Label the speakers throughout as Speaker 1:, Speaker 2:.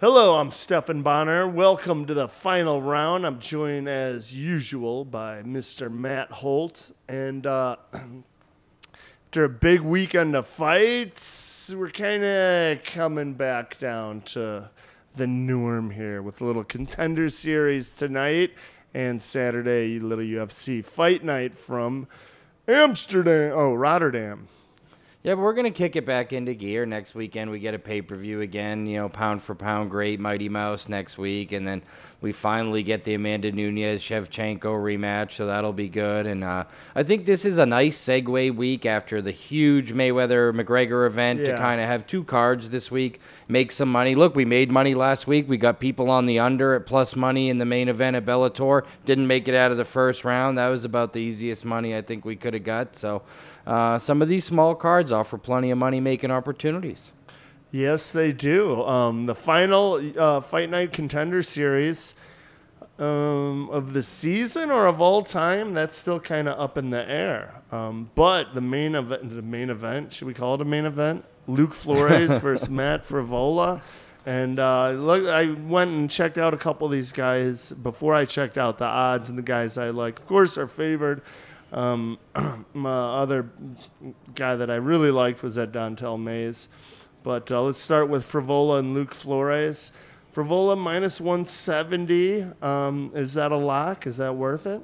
Speaker 1: Hello, I'm Stephan Bonnar. Welcome to the final round. I'm joined as usual by Mr. Matt Holt. And after a big weekend of fights, we're kind of coming back down to the norm here with a little Contender series tonight and Saturday, little UFC fight night from Rotterdam.
Speaker 2: Yeah, but we're going to kick it back into gear. Next weekend, we get a pay-per-view again, pound for pound great, Mighty Mouse next week. And then we finally get the Amanda Nunes-Shevchenko rematch, so that'll be good. And I think this is a nice segue week after the huge Mayweather-McGregor event to kind of have two cards this week, make some money. Look, we made money last week. We got people on the under at plus money in the main event at Bellator. Didn't make it out of the first round. That was about the easiest money I think we could have got. So some of these small cards offer plenty of money-making opportunities.
Speaker 1: Yes, they do. The final Fight Night Contender series of the season or of all time, that's still kind of up in the air. But the main event, should we call it a main event? Luke Flores versus Matt Frevola. And look, I went and checked out a couple of these guys before I checked out the odds, and the guys I like, of course, are favored. My other guy that I really liked was at Dontel Mays. But let's start with Frevola and Luke Flores. Frevola minus 170. Is that a lock? Is that worth it?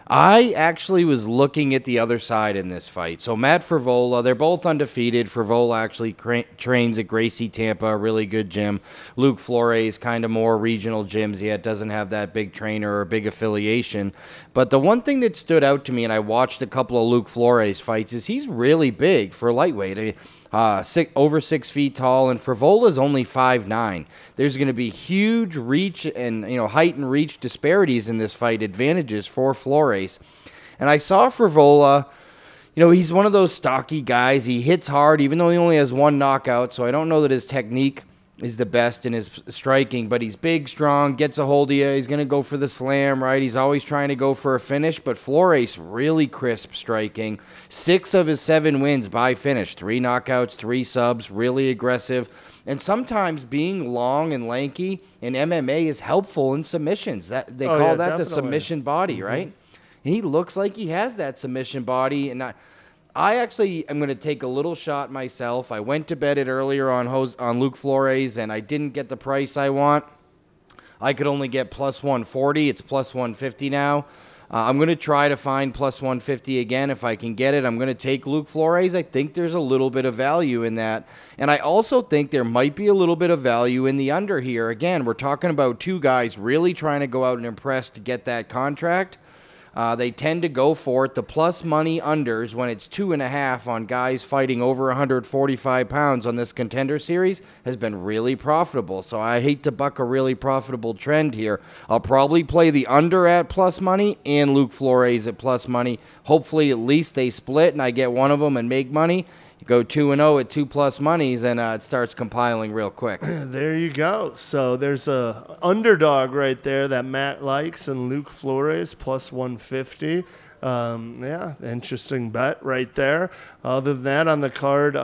Speaker 2: I actually was looking at the other side in this fight. So Matt Frevola, they're both undefeated. Frevola actually trains at Gracie Tampa, a really good gym. Luke Flores, kind of more regional gyms, yet doesn't have that big trainer or big affiliation. But the one thing that stood out to me, and I watched a couple of Luke Flores fights, is he's really big for lightweight. I mean, over 6 feet tall, and Frevola's only 5'9". There's going to be huge reach and height and reach disparities in this fight, advantages for Flores. And I saw Frevola, he's one of those stocky guys. He hits hard, even though he only has one knockout, so I don't know that his technique is the best in his striking, but he's big, strong, gets a hold of you. He's going to go for the slam, right? He's always trying to go for a finish, but Flores, really crisp striking. 6 of his 7 wins by finish. 3 knockouts, 3 subs, really aggressive. And sometimes being long and lanky in MMA is helpful in submissions. They call that definitely the submission body, right? He looks like he has that submission body, and I actually am going to take a little shot myself. I went to bet it earlier on Luke Flores, and I didn't get the price I want. I could only get plus 140. It's plus 150 now. I'm going to try to find plus 150 again if I can get it. I'm going to take Luke Flores. I think there's a little bit of value in that. And I also think there might be a little bit of value in the under here. Again, we're talking about 2 guys really trying to go out and impress to get that contract. They tend to go for it. The plus money unders when it's 2.5 on guys fighting over 145 pounds on this Contender series has been really profitable. So I hate to buck a really profitable trend here. I'll probably play the under at plus money and Luke Flores at plus money. Hopefully at least they split and I get one of them and make money. You go 2-0 at 2 plus monies, and it starts compiling real quick.
Speaker 1: There you go. So there's a underdog right there that Matt likes, and Luke Flores plus 150. Yeah, interesting bet right there. Other than that, on the card,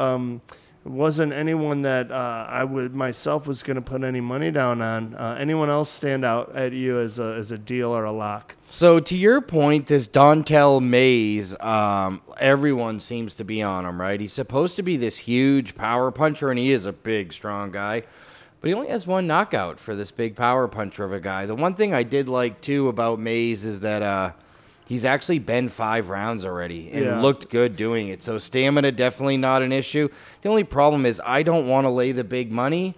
Speaker 1: wasn't anyone that I myself was going to put any money down on. Anyone else stand out at you as a deal or a lock?
Speaker 2: So to your point, this Dontel Mays, everyone seems to be on him, right? He's supposed to be this huge power puncher, and he is a big, strong guy. But he only has 1 knockout for this big power puncher of a guy. The one thing I did like, too, about Mays is that he's actually been 5 rounds already and looked good doing it. So stamina definitely not an issue. The only problem is I don't want to lay the big money.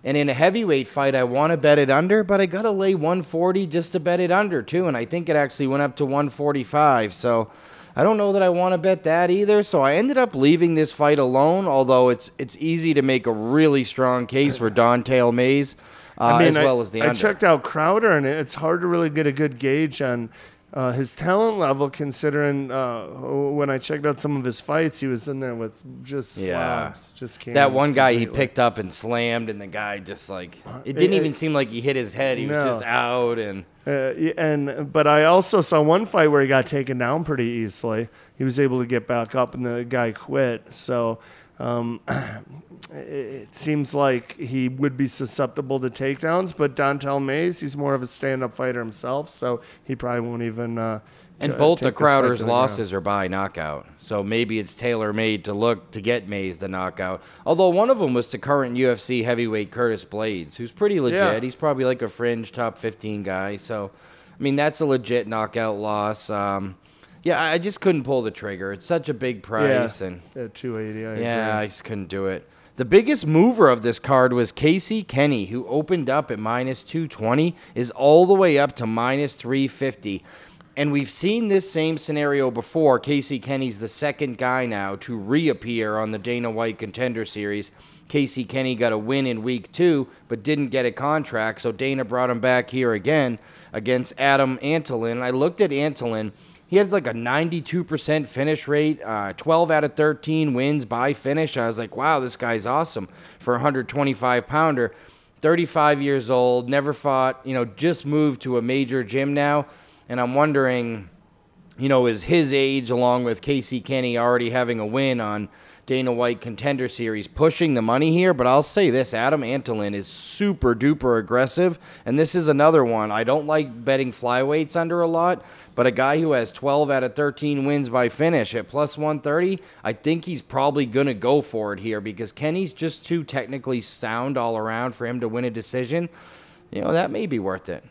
Speaker 2: And in a heavyweight fight, I want to bet it under, but I got to lay 140 just to bet it under, too. And I think it actually went up to 145. So I don't know that I want to bet that either. So I ended up leaving this fight alone, although it's easy to make a really strong case for Dontel Mays as well as the under.
Speaker 1: I checked out Crowder, and it's hard to really get a good gauge on his talent level, considering when I checked out some of his fights, he was in there with just slams. Just
Speaker 2: that one guy completely. He picked up and slammed, and the guy just it didn't even seem like he hit his head. He was just out.
Speaker 1: But I also saw one fight where he got taken down pretty easily. He was able to get back up, and the guy quit. So It seems like he would be susceptible to takedowns, but Dontel Mays, he's more of a stand-up fighter himself, so he probably won't even
Speaker 2: And both
Speaker 1: take
Speaker 2: the
Speaker 1: this fight
Speaker 2: Crowder's
Speaker 1: to the
Speaker 2: losses are by knockout. So maybe it's tailor-made to get Mays the knockout. Although one of them was to current UFC heavyweight Curtis Blades, who's pretty legit.
Speaker 1: Yeah.
Speaker 2: He's probably like a fringe top 15 guy. So, I mean, that's a legit knockout loss. Yeah, I just couldn't pull the trigger. It's such a big price.
Speaker 1: Yeah,
Speaker 2: And
Speaker 1: at 280, I
Speaker 2: yeah,
Speaker 1: agree.
Speaker 2: I just couldn't do it. The biggest mover of this card was Casey Kenny, who opened up at minus 220, is all the way up to minus 350. And we've seen this same scenario before. Casey Kenny's the second guy now to reappear on the Dana White Contender Series. Casey Kenny got a win in week 2, but didn't get a contract, so Dana brought him back here again against Adam Antolin. I looked at Antolin. He has like a 92% finish rate, 12 out of 13 wins by finish. I was like, wow, this guy's awesome for a 125-pounder. 35 years old, never fought, just moved to a major gym now. And I'm wondering, is his age, along with Casey Kenny already having a win on Dana White Contender Series, pushing the money here? But I'll say this, Adam Antolin is super duper aggressive, and this is another one. I don't like betting flyweights under a lot, but a guy who has 12 out of 13 wins by finish at plus 130, I think he's probably going to go for it here because Kenny's just too technically sound all around for him to win a decision. That may be worth it.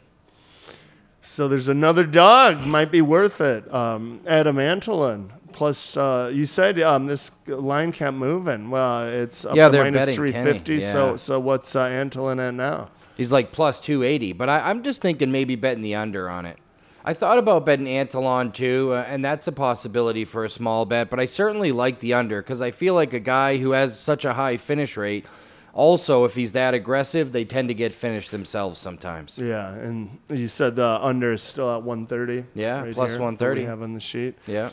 Speaker 1: So there's another dog, might be worth it. Adam Antolin. Plus, you said this line kept moving. Well, it's up to
Speaker 2: they're
Speaker 1: minus
Speaker 2: betting
Speaker 1: 350.
Speaker 2: Kenny, yeah.
Speaker 1: So what's Antolin at now?
Speaker 2: He's like plus 280, but I'm just thinking maybe betting the under on it. I thought about betting Antolin too, and that's a possibility for a small bet, but I certainly like the under because I feel like a guy who has such a high finish rate, also, if he's that aggressive, they tend to get finished themselves sometimes.
Speaker 1: Yeah, and you said the under is still at 130.
Speaker 2: Yeah,
Speaker 1: right
Speaker 2: plus
Speaker 1: here,
Speaker 2: 130.
Speaker 1: we have on the sheet.
Speaker 2: Yeah.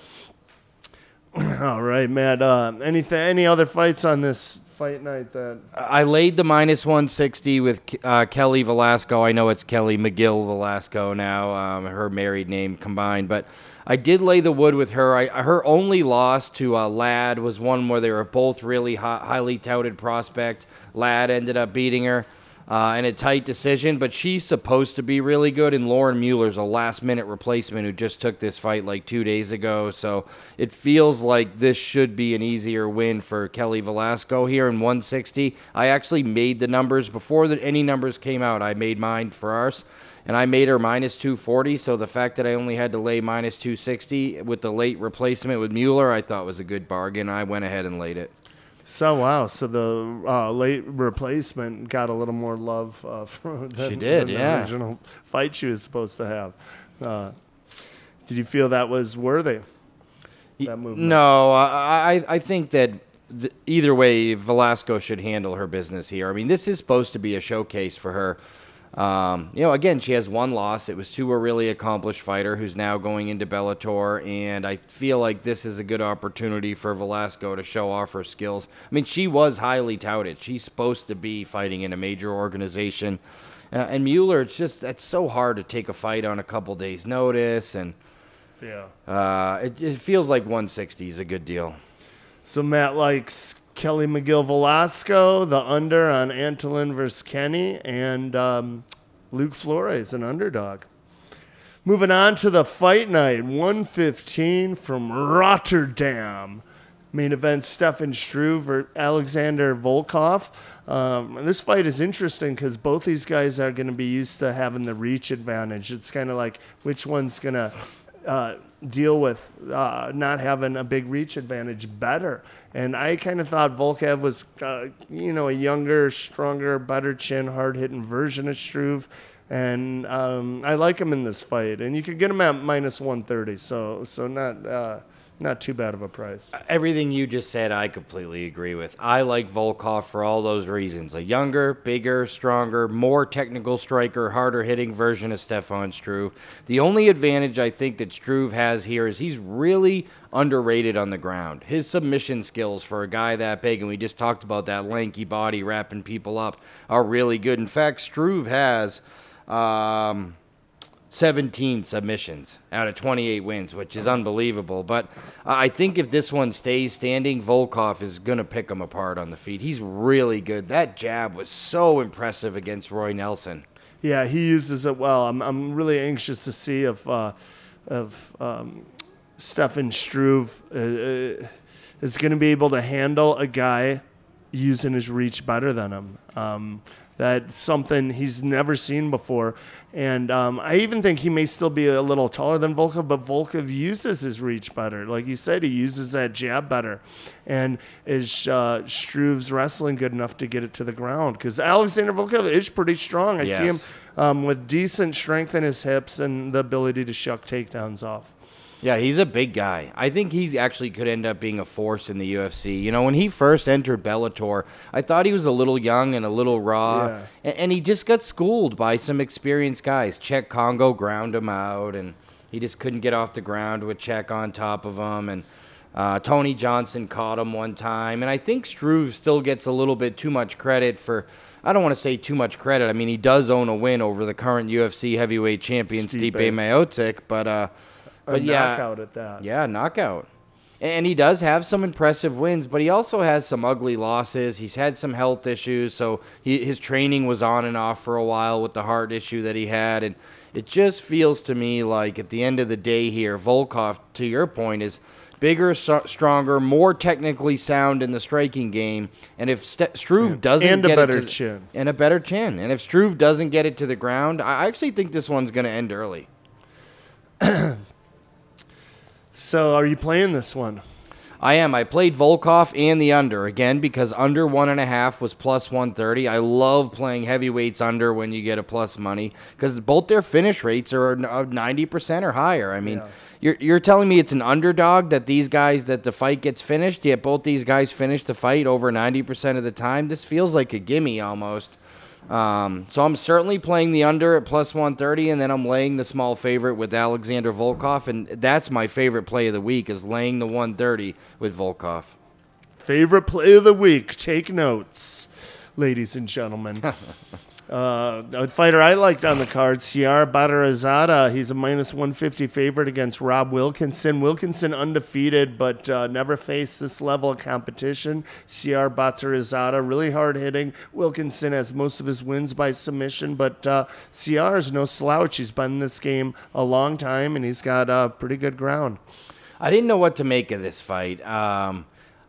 Speaker 1: All right, Matt. Any other fights on this fight night that
Speaker 2: I laid the minus 160 with Kelly Velasco. I know it's Kelly McGill Velasco now, her married name combined, but I did lay the wood with her. Her only loss to Ladd was one where they were both really highly touted prospect. Ladd ended up beating her in a tight decision, but she's supposed to be really good, and Lauren Mueller's a last-minute replacement who just took this fight like 2 days ago, so it feels like this should be an easier win for Kelly Velasco here in 160. I actually made the numbers before any numbers came out. I made mine for ours, and I made her minus 240, so the fact that I only had to lay minus 260 with the late replacement with Mueller, I thought was a good bargain. I went ahead and laid it.
Speaker 1: So, wow. So the late replacement got a little more love than the original fight she was supposed to have. Did you feel that was worthy, that movement?
Speaker 2: No, I think that either way, Velasco should handle her business here. I mean, this is supposed to be a showcase for her. Again, she has one loss. It was to a really accomplished fighter who's now going into Bellator, and I feel like this is a good opportunity for Velasco to show off her skills. I mean, she was highly touted. She's supposed to be fighting in a major organization. And Mueller, it's so hard to take a fight on a couple days' notice, and it feels like 160 is a good deal.
Speaker 1: So Matt likes Kelly McGill Velasco, the under on Antolin versus Kenny, and Luke Flores, an underdog. Moving on to the fight night, 115 from Rotterdam. Main event, Stephan Struve versus Alexander Volkov. This fight is interesting because both these guys are going to be used to having the reach advantage. It's kind of like which one's going to deal with not having a big reach advantage better. And I kind of thought Volkov was, a younger, stronger, better chin, hard-hitting version of Struve. And I like him in this fight. And you could get him at minus 130, so not too bad of a price.
Speaker 2: Everything you just said, I completely agree with. I like Volkov for all those reasons. A younger, bigger, stronger, more technical striker, harder-hitting version of Stephan Struve. The only advantage I think that Struve has here is he's really underrated on the ground. His submission skills for a guy that big, and we just talked about that lanky body wrapping people up, are really good. In fact, Struve has 17 submissions out of 28 wins, which is unbelievable. But I think if this one stays standing, Volkov is going to pick him apart on the feet. He's really good. That jab was so impressive against Roy Nelson.
Speaker 1: Yeah, he uses it well. I'm really anxious to see if Stefan Struve is going to be able to handle a guy using his reach better than him. That's something he's never seen before. And I even think he may still be a little taller than Volkov, but Volkov uses his reach better. Like you said, he uses that jab better. And is Struve's wrestling good enough to get it to the ground? Because Alexander Volkov is pretty strong. I see him with decent strength in his hips and the ability to shuck takedowns off.
Speaker 2: Yeah, he's a big guy. I think he actually could end up being a force in the UFC. You know, when he first entered Bellator, I thought he was a little young and a little raw, and he just got schooled by some experienced guys. Czech Congo ground him out, and he just couldn't get off the ground with Czech on top of him, and Tony Johnson caught him one time. And I think Struve still gets a little bit too much credit for, I don't want to say too much credit. I mean, he does own a win over the current UFC heavyweight champion, Stipe Miocic, but
Speaker 1: knockout at that.
Speaker 2: Yeah, knockout. And he does have some impressive wins, but he also has some ugly losses. He's had some health issues, so his training was on and off for a while with the heart issue that he had. And it just feels to me like at the end of the day here, Volkov, to your point, is bigger, stronger, more technically sound in the striking game. And if Struve doesn't get it
Speaker 1: chin.
Speaker 2: And a better chin. And if Struve doesn't get it to the ground, I actually think this one's going to end early.
Speaker 1: So are you playing this one?
Speaker 2: I am. I played Volkov and the under, again, because under 1.5 was plus 130. I love playing heavyweights under when you get a plus money, because both their finish rates are 90% or higher. I mean, you're telling me it's an underdog that these guys, that the fight gets finished, yet both these guys finish the fight over 90% of the time? This feels like a gimme almost. So I'm certainly playing the under at plus 130, and then I'm laying the small favorite with Alexander Volkov, and that's my favorite play of the week, is laying the 130 with Volkov.
Speaker 1: Favorite play of the week. Take notes, ladies and gentlemen. A fighter I liked on the card, Ciar Batarazada. He's a minus 150 favorite against Rob Wilkinson. Wilkinson undefeated, but never faced this level of competition. Ciar Batarazada, really hard hitting. Wilkinson has most of his wins by submission, but Ciar is no slouch. He's been in this game a long time, and he's got pretty good ground.
Speaker 2: I didn't know what to make of this fight.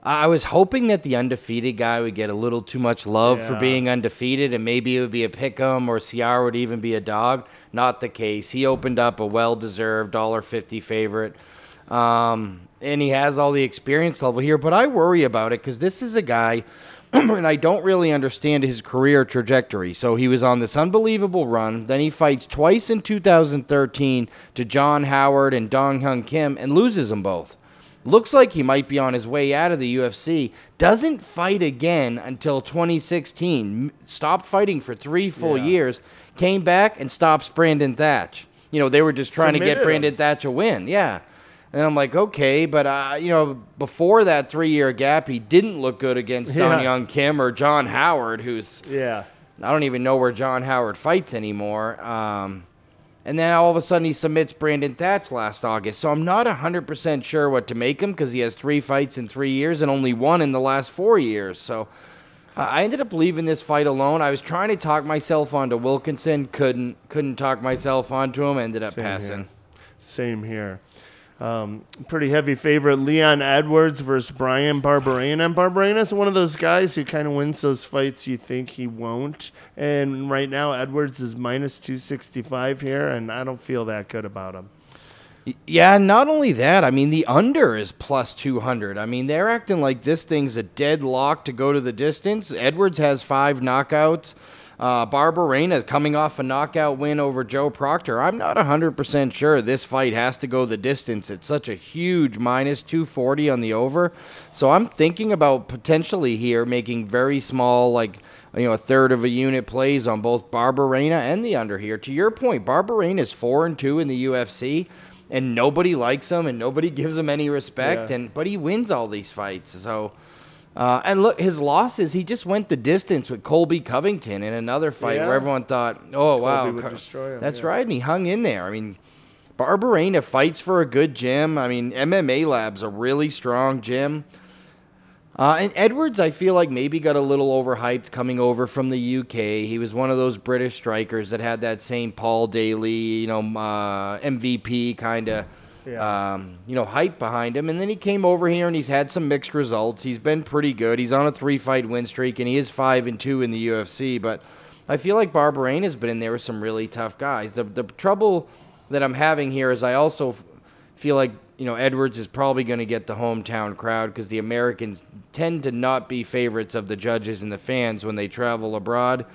Speaker 2: I was hoping that the undefeated guy would get a little too much love for being undefeated, and maybe it would be a pick'em, or Ciar would even be a dog. Not the case. He opened up a well-deserved $1.50 favorite, and he has all the experience level here. But I worry about it because this is a guy, and I don't really understand his career trajectory. So he was on this unbelievable run. Then he fights twice in 2013 to John Howard and Dong Hyun Kim and loses them both. Looks like he might be on his way out of the UFC. Doesn't fight again until 2016. Stopped fighting for 3 full years. Came back and stops Brandon Thatch. You know, they were just trying to get Brandon Thatch a win. Yeah. And I'm like, okay, but, before that 3-year gap, he didn't look good against Dong Hyun Kim or John Howard, who's... I don't even know where John Howard fights anymore. And then all of a sudden he submits Brandon Thatch last August. So I'm not 100% sure what to make him, because he has 3 fights in 3 years and only 1 in the last 4 years. So I ended up leaving this fight alone. I was trying to talk myself onto Wilkinson. Couldn't talk myself onto him. Ended up passing.
Speaker 1: Same here. Pretty heavy favorite, Leon Edwards versus Brian Barberena. And Barberena's one of those guys who kind of wins those fights you think he won't. And right now, Edwards is minus 265 here, and I don't feel that good about him.
Speaker 2: Yeah, not only that, I mean, the under is plus 200. I mean, they're acting like this thing's a deadlock to go to the distance. Edwards has 5 knockouts. Barberena is coming off a knockout win over Joe Proctor. I'm not 100% sure this fight has to go the distance. It's such a huge minus 240 on the over. So I'm thinking about potentially here making very small, like, a third of a unit plays on both Barberena and the under here. To your point, Barberena is 4-2 in the UFC, and nobody likes him and nobody gives him any respect. But he wins all these fights. So And look, his losses, he just went the distance with Colby Covington in another fight where everyone thought, oh, wow.
Speaker 1: Would destroy him,
Speaker 2: that's right, and he hung in there. I mean, Barberena fights for a good gym. I mean, MMA Lab's a really strong gym. And Edwards, I feel like maybe got a little overhyped coming over from the UK. He was one of those British strikers that had that same Paul Daly, MVP kind of, hype behind him. And then he came over here and he's had some mixed results. He's been pretty good. He's on a 3-fight win streak and he is 5-2 in the UFC. But I feel like Barberena's been in there with some really tough guys. The trouble that I'm having here is I also feel like Edwards is probably going to get the hometown crowd because the Americans tend to not be favorites of the judges and the fans when they travel abroad.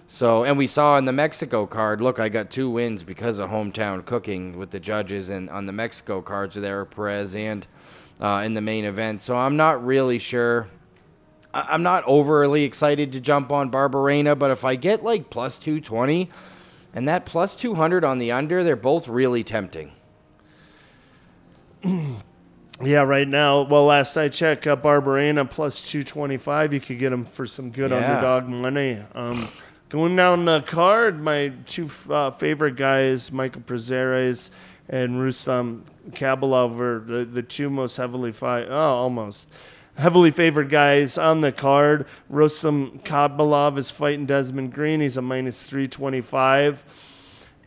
Speaker 2: So, and we saw in the Mexico card, look, I got 2 wins because of hometown cooking with the judges and on the Mexico cards with Eric Perez and in the main event. So I'm not really sure. I'm not overly excited to jump on Barberena, but if I get like plus 220 and that plus 200 on the under, they're both really tempting.
Speaker 1: Yeah, right now, well, last I checked, Barberena plus 225. You could get him for some good underdog money. Going down the card, my 2 favorite guys, Michael Prazeres and Rustam Kabalov, are the 2 most heavily favored guys on the card. Rustam Kabalov is fighting Desmond Green. He's a minus 325.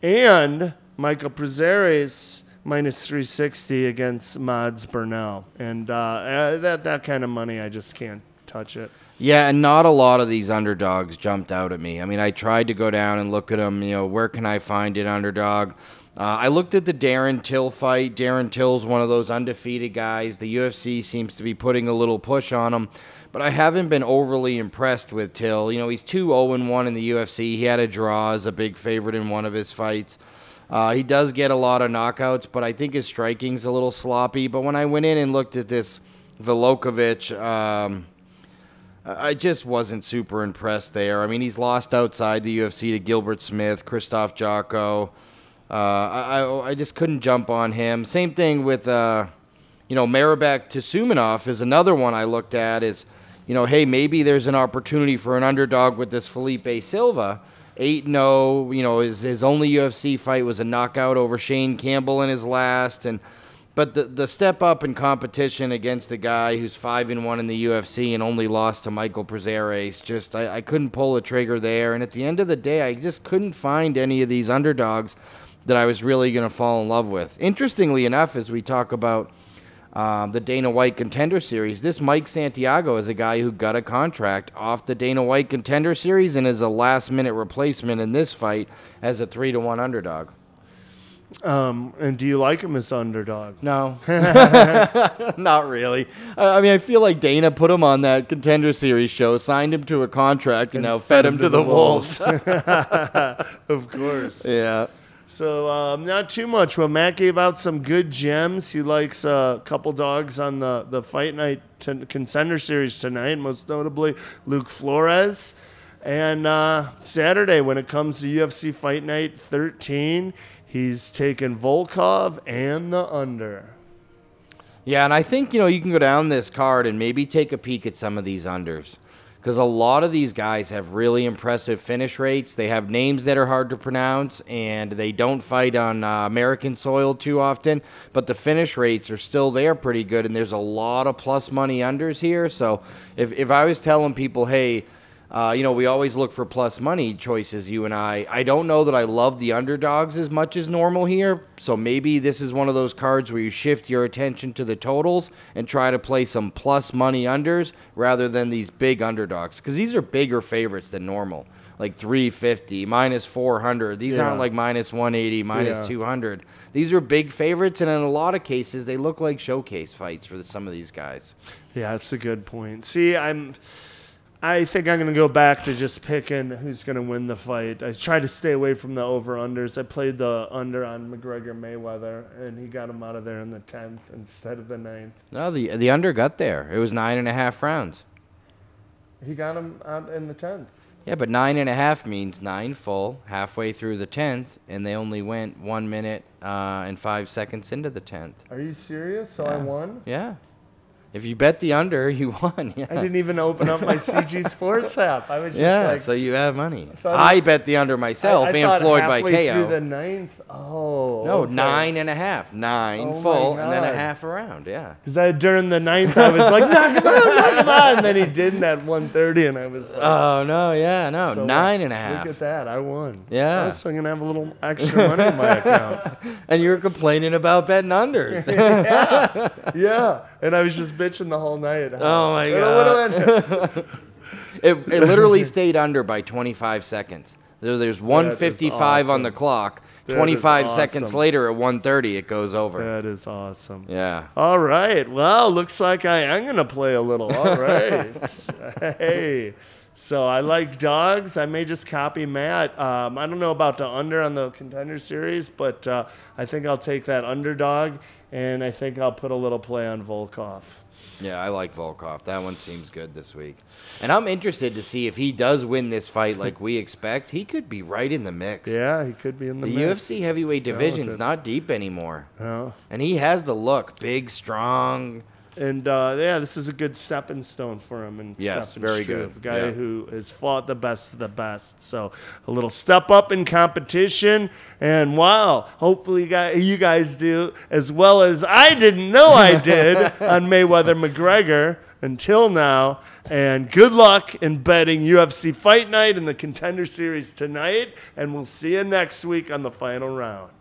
Speaker 1: And Michael Prazeres minus 360 against Mads Burnell. And that kind of money, I just can't touch it.
Speaker 2: Yeah, and not a lot of these underdogs jumped out at me. I mean, I tried to go down and look at them, where can I find an underdog? I looked at the Darren Till fight. Darren Till's one of those undefeated guys. The UFC seems to be putting a little push on him, but I haven't been overly impressed with Till. He's 2-0-1 in the UFC. He had a draw as a big favorite in one of his fights. He does get a lot of knockouts, but I think his striking's a little sloppy. But when I went in and looked at this Velokovic, I just wasn't super impressed there. I mean, he's lost outside the UFC to Gilbert Smith, Christoph Jocko. I just couldn't jump on him. Same thing with, Maribek Tusumanov is another one I looked at is, hey, maybe there's an opportunity for an underdog with this Felipe Silva. 8-0, his only UFC fight was a knockout over Shane Campbell in his last. But the step up in competition against the guy who's 5-1 in the UFC and only lost to Michael Prazeres, I couldn't pull the trigger there. And at the end of the day, I just couldn't find any of these underdogs that I was really going to fall in love with. Interestingly enough, as we talk about the Dana White Contender Series, this Mike Santiago is a guy who got a contract off the Dana White Contender Series and is a last-minute replacement in this fight as a 3-1 underdog.
Speaker 1: And do you like him as underdog?
Speaker 2: No. Not really. I mean, I feel like Dana put him on that Contender Series show, signed him to a contract, and now fed him to the wolves.
Speaker 1: Of course.
Speaker 2: Yeah.
Speaker 1: So not too much. Well, Matt gave out some good gems. He likes a couple dogs on the Fight Night Contender Series tonight, most notably Luke Flores. And Saturday, when it comes to UFC Fight Night 13, he's taken Volkov and the under.
Speaker 2: Yeah, and I think, you can go down this card and maybe take a peek at some of these unders. Because a lot of these guys have really impressive finish rates. They have names that are hard to pronounce, and they don't fight on American soil too often. But the finish rates are still there pretty good, and there's a lot of plus money unders here. So if I was telling people, hey, we always look for plus money choices, you and I don't know that I love the underdogs as much as normal here. So maybe this is one of those cards where you shift your attention to the totals and try to play some plus money unders rather than these big underdogs. Because these are bigger favorites than normal, like 350, minus 400. These aren't like minus 180, minus 200. These are big favorites, and in a lot of cases, they look like showcase fights for some of these guys.
Speaker 1: Yeah, that's a good point. See, I think I'm going to go back to just picking who's going to win the fight. I try to stay away from the over-unders. I played the under on McGregor-Mayweather, and he got him out of there in the 10th instead of the 9th.
Speaker 2: No, the under got there. It was 9.5 rounds.
Speaker 1: He got him out in the 10th.
Speaker 2: Yeah, but 9.5 means 9 full, halfway through the 10th, and they only went 1 minute and 5 seconds into the 10th.
Speaker 1: Are you serious? So
Speaker 2: yeah.
Speaker 1: I won?
Speaker 2: Yeah. If you bet the under, you won. Yeah.
Speaker 1: I didn't even open up my CG Sports app. I was just like,
Speaker 2: so you have money.
Speaker 1: I
Speaker 2: I bet the under myself
Speaker 1: I
Speaker 2: and
Speaker 1: thought
Speaker 2: Floyd by
Speaker 1: halfway through
Speaker 2: KO.
Speaker 1: the ninth. Oh,
Speaker 2: No,
Speaker 1: okay.
Speaker 2: 9.5. 9
Speaker 1: Oh, my
Speaker 2: full, and then a
Speaker 1: God.
Speaker 2: half around. Yeah.
Speaker 1: Because during the ninth, I was like, knock him on, and then he didn't at 1:30, and I was like,
Speaker 2: Oh, no, yeah, no.
Speaker 1: so
Speaker 2: 9.5.
Speaker 1: Look at that, I won.
Speaker 2: Yeah.
Speaker 1: Oh, so I'm gonna have a little extra money in my account.
Speaker 2: And you were complaining about betting unders.
Speaker 1: Yeah, and I was just bitching the whole night.
Speaker 2: Oh, my
Speaker 1: God.
Speaker 2: It literally stayed under by 25 seconds. There's 1:55 on the clock.
Speaker 1: That
Speaker 2: 25
Speaker 1: is
Speaker 2: seconds
Speaker 1: awesome.
Speaker 2: later at 1:30, it goes over.
Speaker 1: That is awesome.
Speaker 2: Yeah.
Speaker 1: All right. Well, looks like I am going to play a little. All right. Hey. So I like dogs. I may just copy Matt. I don't know about the under on the Contender Series, but I think I'll take that underdog, and I think I'll put a little play on Volkov.
Speaker 2: Yeah, I like Volkov. That one seems good this week. And I'm interested to see if he does win this fight like we expect. He could be right in the mix.
Speaker 1: Yeah, he could be in the
Speaker 2: The
Speaker 1: mix.
Speaker 2: UFC heavyweight
Speaker 1: He's
Speaker 2: division's
Speaker 1: talented.
Speaker 2: not deep anymore.
Speaker 1: No.
Speaker 2: And he has the look. Big, strong.
Speaker 1: And yeah, this is a good stepping stone for him. And
Speaker 2: Yes,
Speaker 1: Stephan
Speaker 2: very
Speaker 1: Struve,
Speaker 2: good.
Speaker 1: a guy
Speaker 2: Yeah.
Speaker 1: who has fought the best of the best. So a little step up in competition. And wow, hopefully you guys do as well as I didn't know I did on Mayweather McGregor until now. And good luck in betting UFC Fight Night and the Contender Series tonight. And we'll see you next week on the final round.